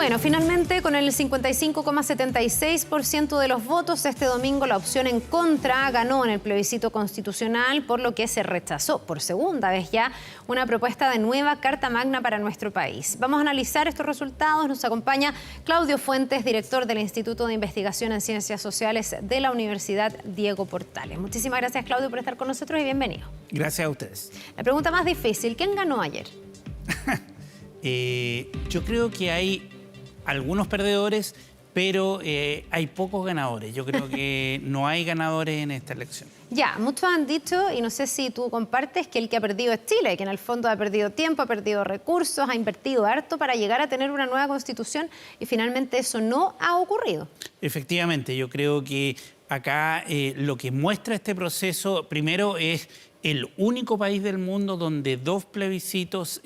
Bueno, finalmente con el 55,76% de los votos este domingo la opción en contra ganó en el plebiscito constitucional, por lo que se rechazó por segunda vez ya una propuesta de nueva Carta Magna para nuestro país. Vamos a analizar estos resultados. Nos acompaña Claudio Fuentes, director del Instituto de Investigación en Ciencias Sociales de la Universidad Diego Portales. Muchísimas gracias, Claudio, por estar con nosotros y bienvenido. Gracias a ustedes. La pregunta más difícil, ¿quién ganó ayer? Yo creo que hay algunos perdedores, pero hay pocos ganadores. Yo creo que no hay ganadores en esta elección. Ya, muchos han dicho, y no sé si tú compartes, que el que ha perdido es Chile, que en el fondo ha perdido tiempo, ha perdido recursos, ha invertido harto para llegar a tener una nueva constitución y finalmente eso no ha ocurrido. Efectivamente, yo creo que acá lo que muestra este proceso, primero, es el único país del mundo donde dos plebiscitos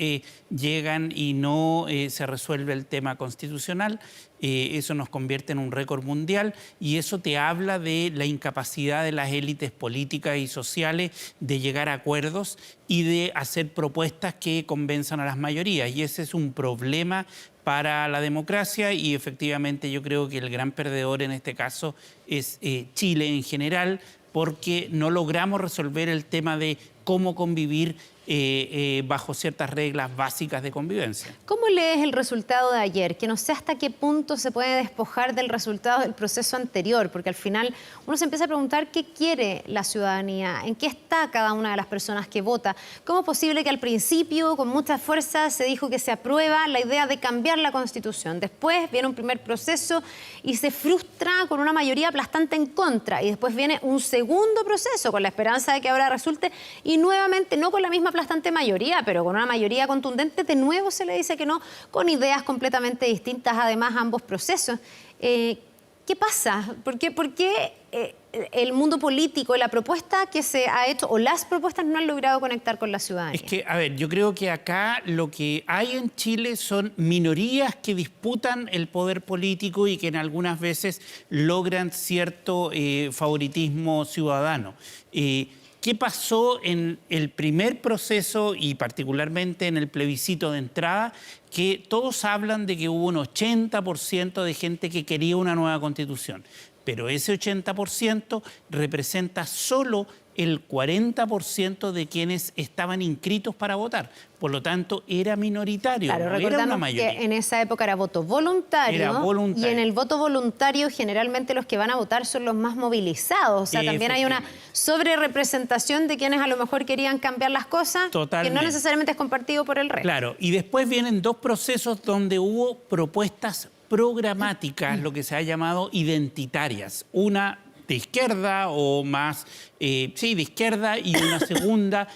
llegan y no se resuelve el tema constitucional. Eso nos convierte en un récord mundial y eso te habla de la incapacidad de las élites políticas y sociales de llegar a acuerdos y de hacer propuestas que convenzan a las mayorías. Y ese es un problema para la democracia y efectivamente yo creo que el gran perdedor en este caso es Chile en general, porque no logramos resolver el tema de cómo convivir bajo ciertas reglas básicas de convivencia. ¿Cómo lees el resultado de ayer? Que no sé hasta qué punto se puede despojar del resultado del proceso anterior, porque al final uno se empieza a preguntar qué quiere la ciudadanía, en qué está cada una de las personas que vota. ¿Cómo es posible que al principio, con mucha fuerza, se dijo que se aprueba la idea de cambiar la Constitución? Después viene un primer proceso y se frustra con una mayoría aplastante en contra. Y después viene un segundo proceso con la esperanza de que ahora resulte y nuevamente no con la misma aplastante mayoría, pero con una mayoría contundente, de nuevo se le dice que no, con ideas completamente distintas, además, ambos procesos. ¿Qué pasa? ¿Por qué el mundo político, la propuesta que se ha hecho o las propuestas no han logrado conectar con la ciudadanía? Es que, a ver, yo creo que acá lo que hay en Chile son minorías que disputan el poder político y que en algunas veces logran cierto favoritismo ciudadano. ¿Qué pasó en el primer proceso y particularmente en el plebiscito de entrada? Que todos hablan de que hubo un 80% de gente que quería una nueva constitución, pero ese 80% representa solo el 40% de quienes estaban inscritos para votar. Por lo tanto, era minoritario, claro, no era una mayoría. Que en esa época era voto voluntario, era voluntario. Y en el voto voluntario generalmente los que van a votar son los más movilizados. O sea, también hay una sobrerepresentación de quienes a lo mejor querían cambiar las cosas, totalmente, que no necesariamente es compartido por el resto. Claro, y después vienen dos procesos donde hubo propuestas programáticas, lo que se ha llamado identitarias. Una de izquierda o más, de izquierda, y una segunda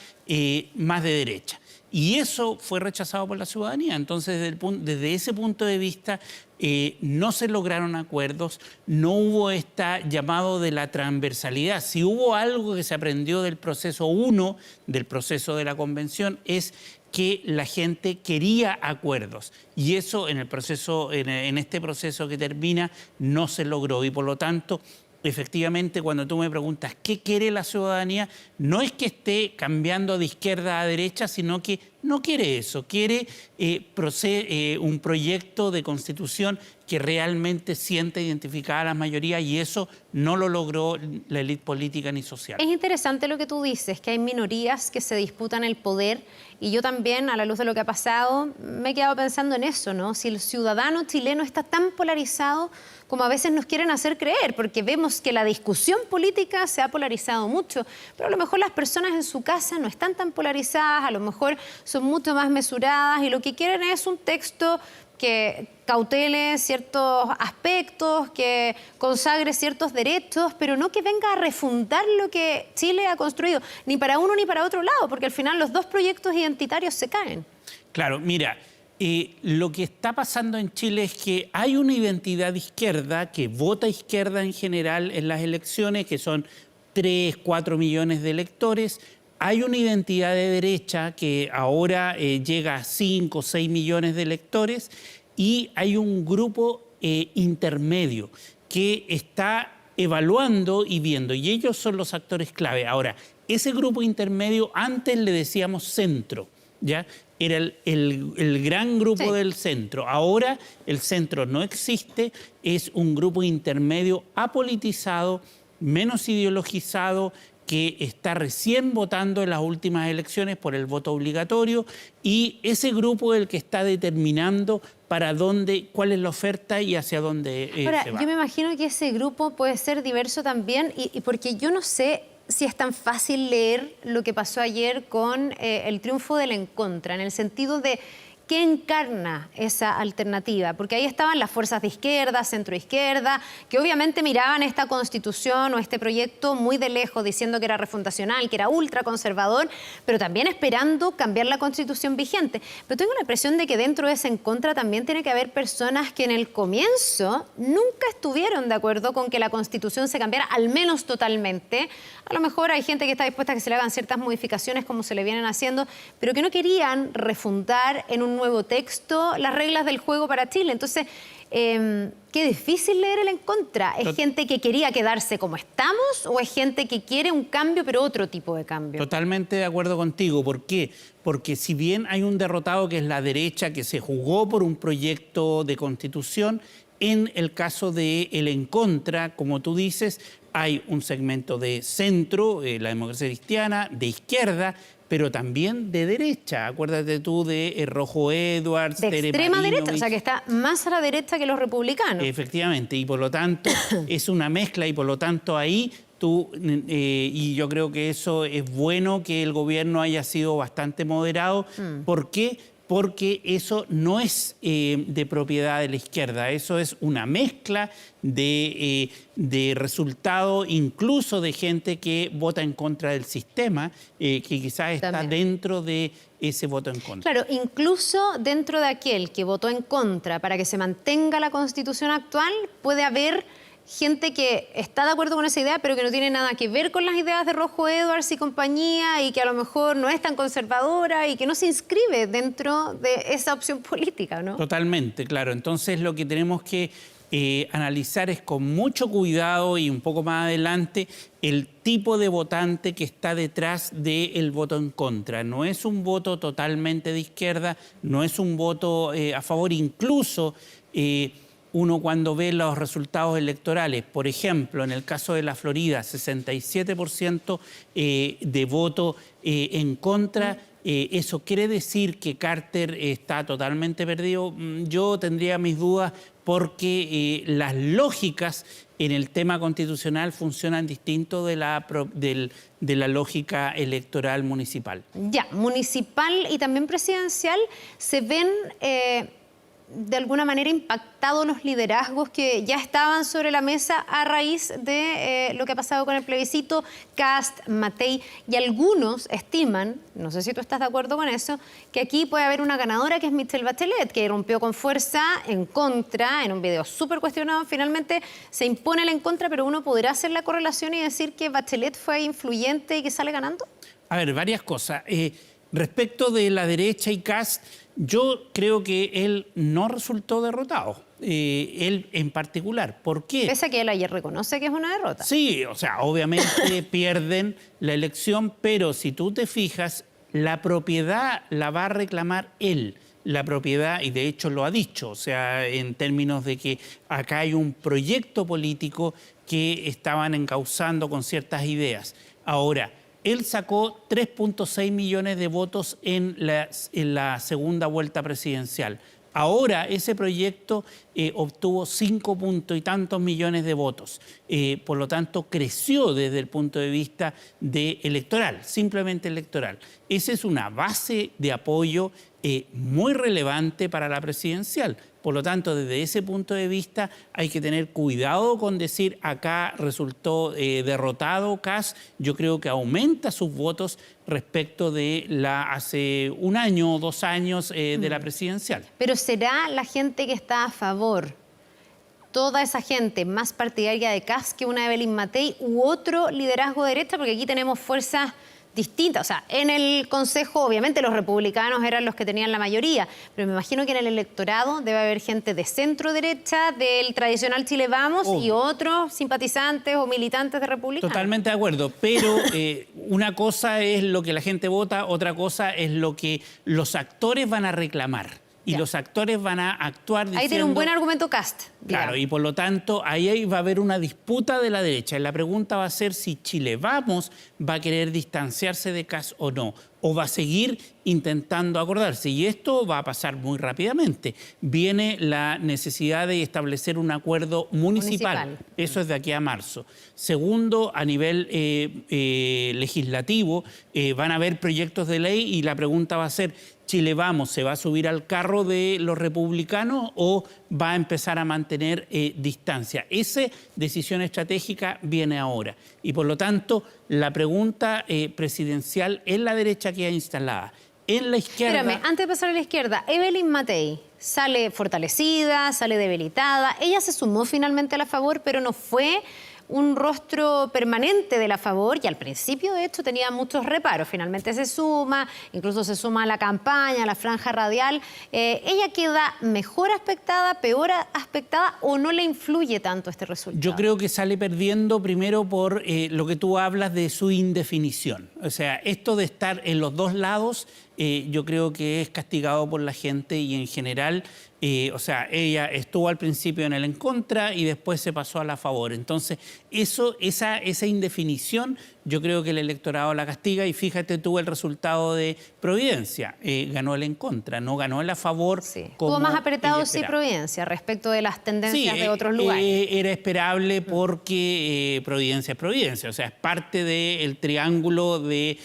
más de derecha. Y eso fue rechazado por la ciudadanía. Entonces, desde ese punto de vista, no se lograron acuerdos, no hubo este llamado de la transversalidad. Si hubo algo que se aprendió del proceso 1, del proceso de la convención, es que la gente quería acuerdos. Y eso en este proceso que termina no se logró. Y por lo tanto, efectivamente, cuando tú me preguntas qué quiere la ciudadanía, no es que esté cambiando de izquierda a derecha, sino que no quiere eso, quiere un proyecto de constitución que realmente sienta identificada a las mayorías y eso no lo logró la élite política ni social. Es interesante lo que tú dices, que hay minorías que se disputan el poder y yo también, a la luz de lo que ha pasado, me he quedado pensando en eso, ¿no? Si el ciudadano chileno está tan polarizado como a veces nos quieren hacer creer, porque vemos que la discusión política se ha polarizado mucho, pero a lo mejor las personas en su casa no están tan polarizadas, a lo mejor son mucho más mesuradas y lo que quieren es un texto que cautele ciertos aspectos, que consagre ciertos derechos, pero no que venga a refundar lo que Chile ha construido, ni para uno ni para otro lado, porque al final los dos proyectos identitarios se caen. Claro, mira, lo que está pasando en Chile es que hay una identidad de izquierda que vota izquierda en general en las elecciones, que son 3, 4 millones de electores. Hay una identidad de derecha que ahora llega a 5 o 6 millones de electores y hay un grupo intermedio que está evaluando y viendo, y ellos son los actores clave. Ahora, ese grupo intermedio antes le decíamos centro, ¿ya? era el gran grupo Sí. del centro. Ahora el centro no existe, es un grupo intermedio apolitizado, menos ideologizado, que está recién votando en las últimas elecciones por el voto obligatorio, y ese grupo es el que está determinando para dónde, cuál es la oferta y hacia dónde Ahora, se va. yo me imagino que ese grupo puede ser diverso también, y porque yo no sé si es tan fácil leer lo que pasó ayer con el triunfo del en contra, en el sentido de qué encarna esa alternativa, porque ahí estaban las fuerzas de izquierda, centroizquierda, que obviamente miraban esta constitución o este proyecto muy de lejos, diciendo que era refundacional, que era ultraconservador, pero también esperando cambiar la constitución vigente. Pero tengo la impresión de que dentro de ese en contra también tiene que haber personas que en el comienzo nunca estuvieron de acuerdo con que la constitución se cambiara, al menos totalmente. A lo mejor hay gente que está dispuesta a que se le hagan ciertas modificaciones como se le vienen haciendo, pero que no querían refundar en un nuevo texto las reglas del juego para Chile. Entonces, qué difícil leer el en contra. ¿Es gente que quería quedarse como estamos o es gente que quiere un cambio, pero otro tipo de cambio? Totalmente de acuerdo contigo. ¿Por qué? Porque si bien hay un derrotado que es la derecha, que se jugó por un proyecto de constitución, en el caso de el en contra, como tú dices, hay un segmento de centro, la democracia cristiana, de izquierda, pero también de derecha. Acuérdate tú de Rojo Edwards, De Tere extrema derecha, o Marinovich. sea que está más a la derecha que los republicanos. Efectivamente, y por lo tanto es una mezcla, y por lo tanto ahí y yo creo que eso es bueno, que el gobierno haya sido bastante moderado. ¿Por qué? Porque eso no es de propiedad de la izquierda, eso es una mezcla de resultado, incluso de gente que vota en contra del sistema, que quizás está También. dentro de ese voto en contra. Claro, incluso dentro de aquel que votó en contra para que se mantenga la constitución actual, puede haber gente que está de acuerdo con esa idea, pero que no tiene nada que ver con las ideas de Rojo Edwards y compañía, y que a lo mejor no es tan conservadora y que no se inscribe dentro de esa opción política, ¿no? Totalmente, claro. Entonces lo que tenemos que analizar es con mucho cuidado, y un poco más adelante, el tipo de votante que está detrás del voto en contra. No es un voto totalmente de izquierda, no es un voto a favor, incluso uno cuando ve los resultados electorales, por ejemplo, en el caso de la Florida, 67% de voto en contra. ¿Eso quiere decir que Carter está totalmente perdido? Yo tendría mis dudas, porque las lógicas en el tema constitucional funcionan distinto de la lógica electoral municipal. Ya, municipal y también presidencial, se ven de alguna manera impactados los liderazgos que ya estaban sobre la mesa a raíz de lo que ha pasado con el plebiscito. Kast, Matei, y algunos estiman, no sé si tú estás de acuerdo con eso, que aquí puede haber una ganadora, que es Michelle Bachelet, que rompió con fuerza en contra, en un video súper cuestionado. Finalmente se impone el en contra, pero uno podrá hacer la correlación y decir que Bachelet fue influyente y que sale ganando. A ver, varias cosas. Respecto de la derecha y Kast, yo creo que él no resultó derrotado, él en particular. ¿Por qué? Pese a que él ayer reconoce que es una derrota. Sí, o sea, obviamente pierden la elección, pero si tú te fijas, la propiedad la va a reclamar él. La propiedad, y de hecho lo ha dicho, o sea, en términos de que acá hay un proyecto político que estaban encauzando con ciertas ideas. Ahora, él sacó 3.6 millones de votos en la segunda vuelta presidencial. Ahora ese proyecto obtuvo 5 puntos y tantos millones de votos. Por lo tanto, creció desde el punto de vista electoral, simplemente electoral. Esa es una base de apoyo muy relevante para la presidencial. Por lo tanto, desde ese punto de vista hay que tener cuidado con decir acá resultó derrotado Kast. Yo creo que aumenta sus votos respecto de hace un año o 2 años de la presidencial. Pero ¿será la gente que está a favor, toda esa gente más partidaria de Kast que una Evelyn Matei, u otro liderazgo de derecha? Porque aquí tenemos fuerzas distintas. O sea, en el Consejo, obviamente, los republicanos eran los que tenían la mayoría, pero me imagino que en el electorado debe haber gente de centro-derecha, del tradicional Chile Vamos, y otros simpatizantes o militantes de republicanos. Totalmente de acuerdo, pero una cosa es lo que la gente vota, otra cosa es lo que los actores van a reclamar. Y los actores van a actuar diciendo... Ahí tiene un buen argumento Kast. Claro, y por lo tanto, ahí va a haber una disputa de la derecha. Y la pregunta va a ser si Chile Vamos va a querer distanciarse de Kast o no, o va a seguir intentando acordarse. Y esto va a pasar muy rápidamente. Viene la necesidad de establecer un acuerdo municipal. Eso es de aquí a marzo. Segundo, a nivel legislativo, van a haber proyectos de ley y la pregunta va a ser... ¿Chile Vamos se va a subir al carro de los republicanos o va a empezar a mantener distancia? Esa decisión estratégica viene ahora. Y por lo tanto, la pregunta presidencial en la derecha queda instalada. En la izquierda... Espérame, antes de pasar a la izquierda, Evelyn Matei sale fortalecida, sale debilitada. Ella se sumó finalmente a la favor, pero no fue un rostro permanente de la favor y al principio, de hecho, tenía muchos reparos. Finalmente se suma, incluso se suma a la campaña, a la franja radial. ¿Ella queda mejor aspectada, peor aspectada o no le influye tanto este resultado? Yo creo que sale perdiendo primero por lo que tú hablas de su indefinición. O sea, esto de estar en los dos lados, yo creo que es castigado por la gente y en general... o sea, ella estuvo al principio en el en contra y después se pasó a la favor. Entonces, esa indefinición, yo creo que el electorado la castiga y fíjate tú el resultado de Providencia. Ganó el en contra, no ganó el a favor. Sí. Como Estuvo más apretado, sí, esperaba. Providencia, respecto de las tendencias de otros Sí, lugares. era esperable porque Providencia es Providencia. O sea, es parte del triángulo de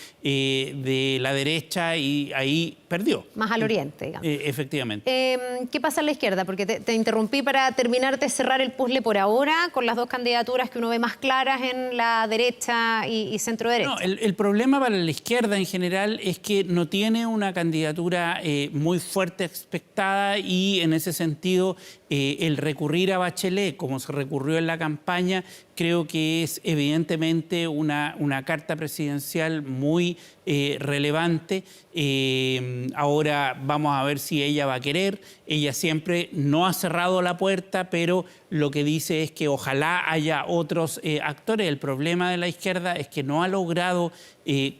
la derecha y ahí perdió. Más al oriente, digamos. Efectivamente. ¿Qué pasa en la izquierda? Porque te interrumpí para terminar de cerrar el puzzle por ahora con las dos candidaturas que uno ve más claras en la derecha y centro derecha. No, el problema para la izquierda en general es que no tiene una candidatura muy fuerte expectada y en ese sentido el recurrir a Bachelet, como se recurrió en la campaña, creo que es evidentemente una carta presidencial muy relevante. Ahora vamos a ver si ella va a querer. Ella siempre no ha cerrado la puerta, pero lo que dice es que ojalá haya otros actores. El problema de la izquierda es que no ha logrado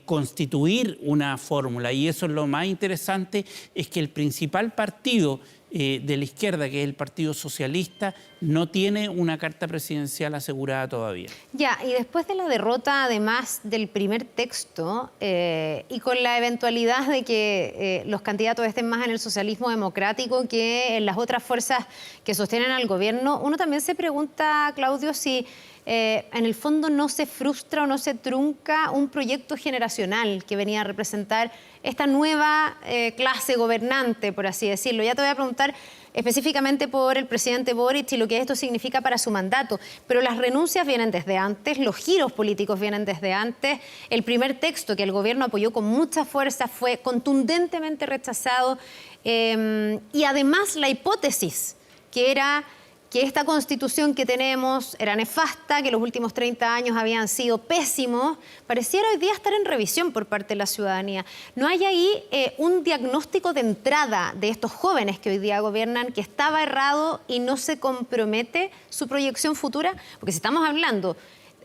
constituir una fórmula y eso es lo más interesante, es que el principal partido de la izquierda, que es el Partido Socialista, no tiene una carta presidencial asegurada todavía. Ya, y después de la derrota, además del primer texto, y con la eventualidad de que los candidatos estén más en el socialismo democrático que en las otras fuerzas que sostienen al gobierno, uno también se pregunta, Claudio, si en el fondo no se frustra o no se trunca un proyecto generacional que venía a representar esta nueva clase gobernante, por así decirlo. Ya te voy a preguntar específicamente por el presidente Boric y lo que esto significa para su mandato, pero las renuncias vienen desde antes, los giros políticos vienen desde antes. El primer texto que el gobierno apoyó con mucha fuerza fue contundentemente rechazado y además la hipótesis que era que esta constitución que tenemos era nefasta, que los últimos 30 años habían sido pésimos, pareciera hoy día estar en revisión por parte de la ciudadanía. ¿No hay ahí un diagnóstico de entrada de estos jóvenes que hoy día gobiernan que estaba errado y no se compromete su proyección futura? Porque si estamos hablando,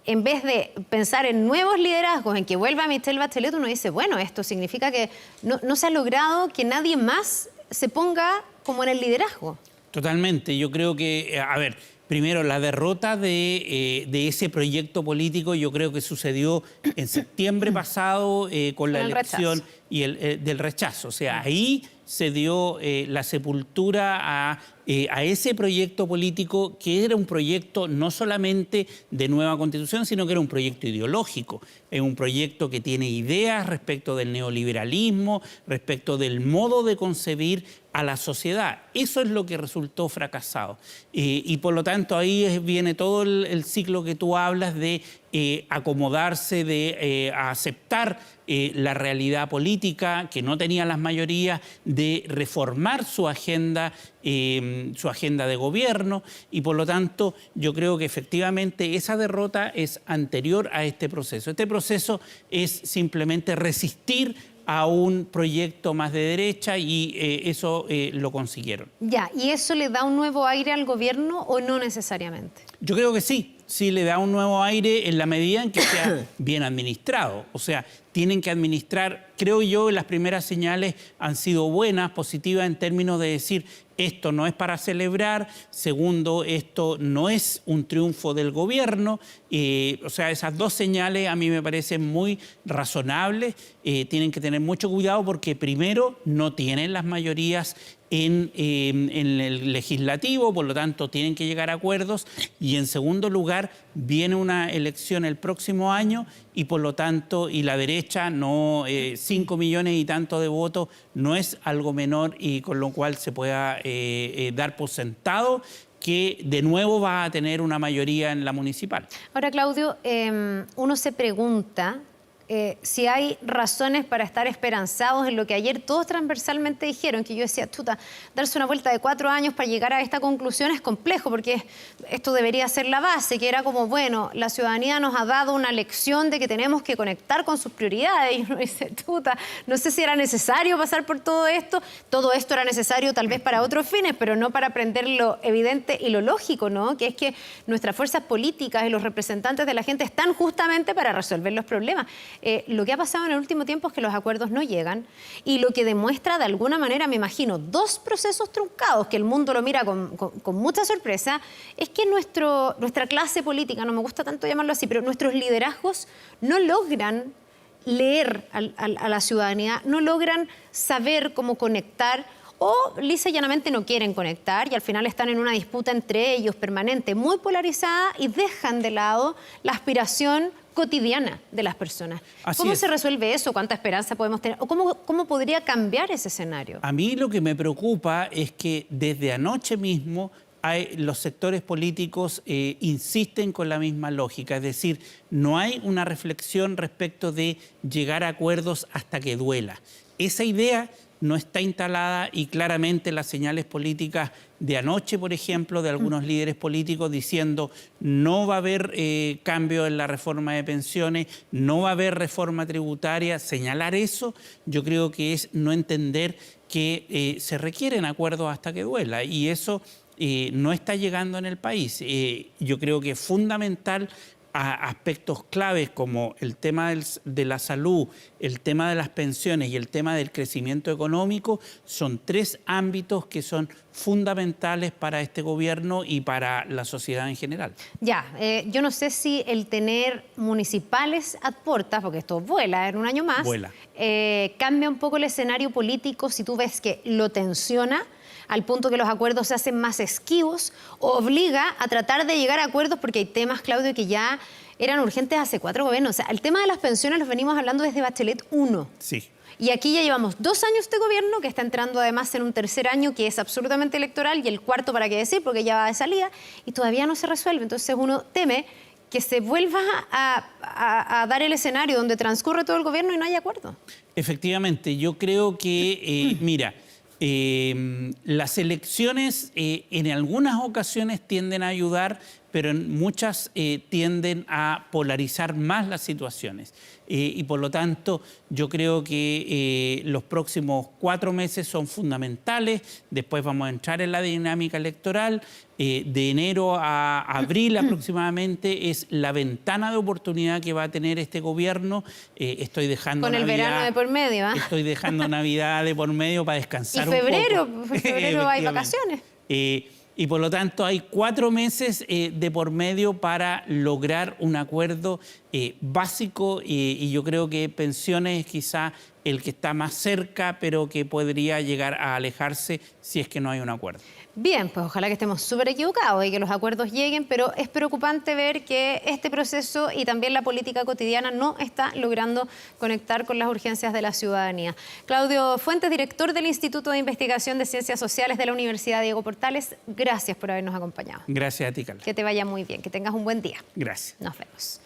en vez de pensar en nuevos liderazgos, en que vuelva Michelle Bachelet, uno dice, bueno, esto significa que no se ha logrado que nadie más se ponga como en el liderazgo. Totalmente. Yo creo que, a ver, primero la derrota de ese proyecto político yo creo que sucedió en septiembre pasado con la elección y del rechazo. O sea, ahí se dio la sepultura a ese proyecto político que era un proyecto no solamente de nueva constitución, sino que era un proyecto ideológico. Es un proyecto que tiene ideas respecto del neoliberalismo, respecto del modo de concebir a la sociedad. Eso es lo que resultó fracasado. Y por lo tanto ahí viene todo el ciclo que tú hablas de acomodarse, de aceptar la realidad política, que no tenía las mayorías, de reformar su agenda de gobierno, y por lo tanto yo creo que efectivamente esa derrota es anterior a este proceso. Este proceso es simplemente resistir a un proyecto más de derecha y eso lo consiguieron. Ya, ¿y eso le da un nuevo aire al gobierno o no necesariamente? Yo creo que sí le da un nuevo aire en la medida en que sea bien administrado. O sea, tienen que administrar, creo yo, las primeras señales han sido buenas, positivas en términos de decir, esto no es para celebrar, segundo, esto no es un triunfo del gobierno. O sea, esas dos señales a mí me parecen muy razonables. Tienen que tener mucho cuidado porque primero no tienen las mayorías en el legislativo, por lo tanto tienen que llegar a acuerdos, y en segundo lugar viene una elección el próximo año y por lo tanto, y la derecha no, 5 millones y tanto de votos no es algo menor, y con lo cual se pueda dar por sentado que de nuevo va a tener una mayoría en la municipal. Ahora, Claudio, uno se pregunta si hay razones para estar esperanzados en lo que ayer todos transversalmente dijeron, que yo decía, chuta, darse una vuelta de 4 años para llegar a esta conclusión es complejo, porque esto debería ser la base, que era como, bueno, la ciudadanía nos ha dado una lección de que tenemos que conectar con sus prioridades, y uno dice, chuta, no sé si era necesario pasar por todo esto era necesario tal vez para otros fines, pero no para aprender lo evidente y lo lógico, ¿no? Que es que nuestras fuerzas políticas y los representantes de la gente están justamente para resolver los problemas. Lo que ha pasado en el último tiempo es que los acuerdos no llegan, y lo que demuestra de alguna manera, me imagino, 2 procesos truncados, que el mundo lo mira con mucha sorpresa, es que nuestra clase política, no me gusta tanto llamarlo así, pero nuestros liderazgos no logran leer a la ciudadanía, no logran saber cómo conectar, o lisa y llanamente no quieren conectar y al final están en una disputa entre ellos permanente, muy polarizada, y dejan de lado la aspiración cotidiana de las personas. ¿Cómo se resuelve eso? ¿Cuánta esperanza podemos tener? ¿O cómo podría cambiar ese escenario? A mí lo que me preocupa es que desde anoche mismo los sectores políticos insisten con la misma lógica, es decir, no hay una reflexión respecto de llegar a acuerdos hasta que duela. Esa idea no está instalada, y claramente las señales políticas de anoche, por ejemplo, de algunos líderes políticos diciendo no va a haber cambio en la reforma de pensiones, no va a haber reforma tributaria. Señalar eso yo creo que es no entender que se requieren acuerdos hasta que duela, y eso no está llegando en el país. Yo creo que es fundamental a aspectos claves como el tema de la salud, el tema de las pensiones y el tema del crecimiento económico. Son 3 ámbitos que son fundamentales para este gobierno y para la sociedad en general. Ya, yo no sé si el tener municipales a puertas, porque esto vuela en un año más, cambia un poco el escenario político si tú ves que lo tensiona al punto que los acuerdos se hacen más esquivos, o obliga a tratar de llegar a acuerdos, porque hay temas, Claudio, que ya eran urgentes hace 4 gobiernos. O sea, el tema de las pensiones los venimos hablando desde Bachelet 1. Sí. Y aquí ya llevamos 2 años de gobierno, que está entrando además en un tercer año que es absolutamente electoral, y el cuarto, para qué decir, porque ya va de salida, y todavía no se resuelve. Entonces uno teme que se vuelva a dar el escenario donde transcurre todo el gobierno y no hay acuerdo. Efectivamente, yo creo que, mira, las elecciones en algunas ocasiones tienden a ayudar, pero en muchas tienden a polarizar más las situaciones. Y por lo tanto, yo creo que los próximos 4 meses son fundamentales. Después vamos a entrar en la dinámica electoral. De enero a abril aproximadamente es la ventana de oportunidad que va a tener este gobierno. Estoy dejando con el Navidad, verano de por medio, ¿eh? Estoy dejando Navidad de por medio para descansar un poco. Y febrero hay vacaciones. Y por lo tanto hay 4 meses de por medio para lograr un acuerdo básico, y yo creo que pensiones es quizá el que está más cerca, pero que podría llegar a alejarse si es que no hay un acuerdo. Bien, pues ojalá que estemos súper equivocados y que los acuerdos lleguen, pero es preocupante ver que este proceso y también la política cotidiana no está logrando conectar con las urgencias de la ciudadanía. Claudio Fuentes, director del Instituto de Investigación de Ciencias Sociales de la Universidad Diego Portales, gracias por habernos acompañado. Gracias a ti, Carla. Que te vaya muy bien, que tengas un buen día. Gracias. Nos vemos.